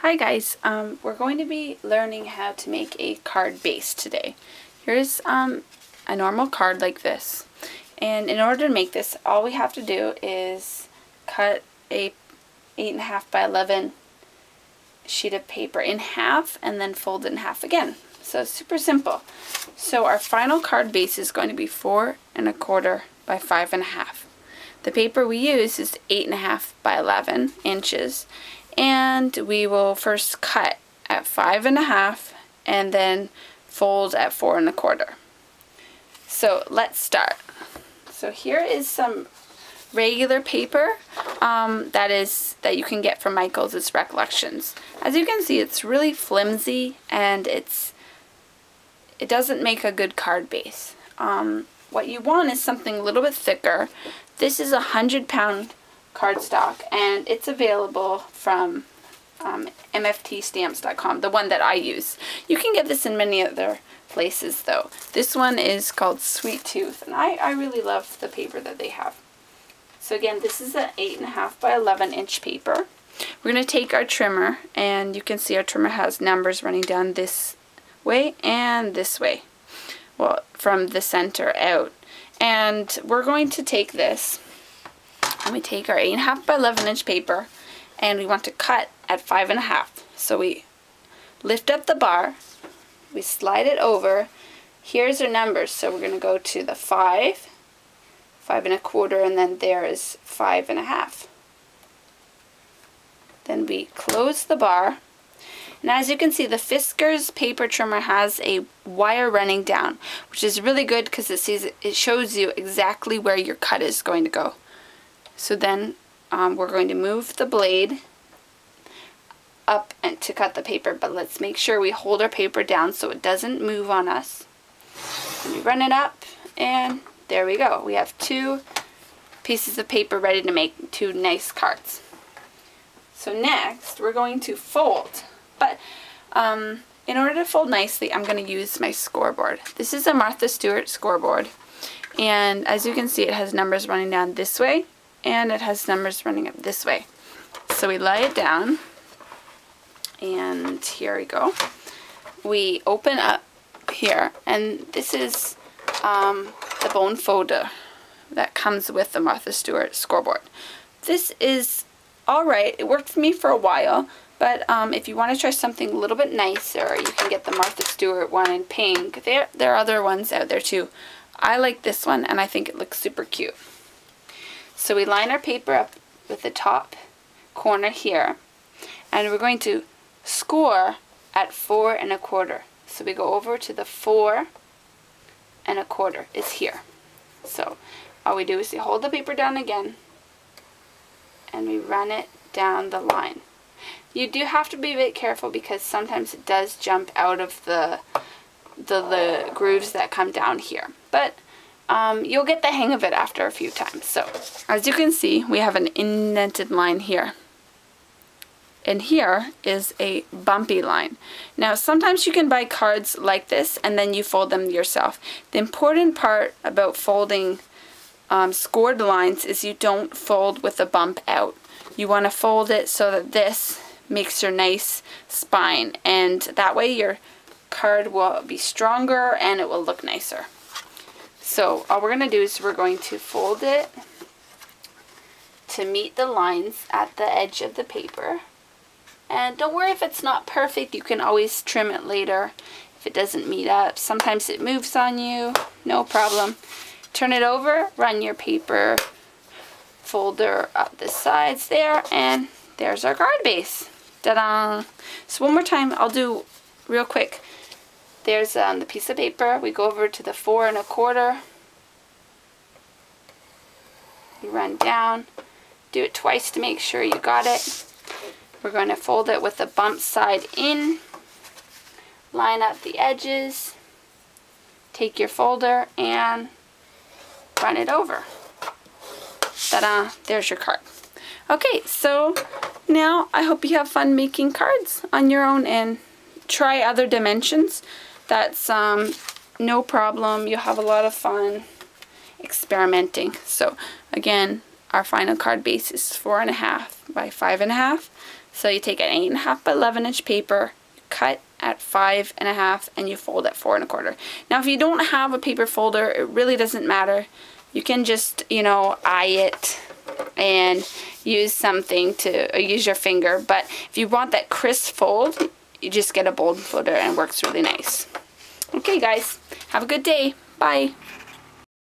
Hi guys, we're going to be learning how to make a card base today. Here's a normal card like this, and in order to make this, all we have to do is cut a 8.5 by 11 sheet of paper in half and then fold it in half again. So it's super simple. So our final card base is going to be 4 1/4 by 5 1/2. The paper we use is 8.5 by 11 inches. And we will first cut at 5 1/2 and then fold at 4 1/4. So let's start. So here is some regular paper that you can get from Michaels. It's Recollections. As you can see, it's really flimsy and it doesn't make a good card base. What you want is something a little bit thicker. This is a 100-pound cardstock, and it's available from mftstamps.com, the one that I use. You can get this in many other places though. This one is called Sweet Tooth, and I really love the paper that they have. So again, this is an 8.5 by 11 inch paper. We're going to take our trimmer, and you can see our trimmer has numbers running down this way and this way. Well, from the center out. And we're going to take this, and we take our 8.5 by 11 inch paper, and we want to cut at 5 1/2. So we lift up the bar, we slide it over. Here's our numbers. So we're going to go to the 5, 5 1/4, and then there is 5 1/2. Then we close the bar. And as you can see, the Fiskars paper trimmer has a wire running down, which is really good because it shows you exactly where your cut is going to go. So then we're going to move the blade up and to cut the paper, but let's make sure we hold our paper down so it doesn't move on us. And we run it up, and there we go. We have 2 pieces of paper ready to make 2 nice cards. So next we're going to fold, but in order to fold nicely, I'm going to use my scoreboard. This is a Martha Stewart scoreboard, and as you can see, it has numbers running down this way, and it has numbers running up this way. So we lay it down, and here we go. We open up here, and this is the bone folder that comes with the Martha Stewart scoreboard. This is alright. It worked for me for a while, but if you want to try something a little bit nicer, you can get the Martha Stewart one in pink. There are other ones out there too. I like this one, and I think it looks super cute. So we line our paper up with the top corner here, and we're going to score at 4 1/4. So we go over to the 4 1/4 is here. So all we do is we hold the paper down again, and we run it down the line. You do have to be a bit careful because sometimes it does jump out of the grooves that come down here. But you'll get the hang of it after a few times. So as you can see, we have an indented line here. And here is a bumpy line. Now sometimes you can buy cards like this and then you fold them yourself. The important part about folding scored lines is you don't fold with the bump out. You want to fold it so that this makes your nice spine, and that way your card will be stronger and it will look nicer. So all we're going to do is we're going to fold it to meet the lines at the edge of the paper. And don't worry if it's not perfect, you can always trim it later if it doesn't meet up. Sometimes it moves on you, no problem. Turn it over, run your paper folder up the sides there, and there's our card base. Ta-da! So one more time, I'll do real quick. There's the piece of paper. We go over to the 4 1/4. You run down. Do it twice to make sure you got it. We're going to fold it with the bump side in. Line up the edges. Take your folder and run it over. Ta-da! There's your card. Okay, so now I hope you have fun making cards on your own and try other dimensions. That's no problem. You'll have a lot of fun experimenting. So again, our final card base is 4.5 by 5.5. So you take an 8.5 by 11-inch paper, cut at 5.5, and you fold at 4.25. Now, if you don't have a paper folder, it really doesn't matter. You can just, you know, eye it and use something to, or use your finger. But if you want that crisp fold, you just get a bold folder and it works really nice. Okay, guys, have a good day. Bye.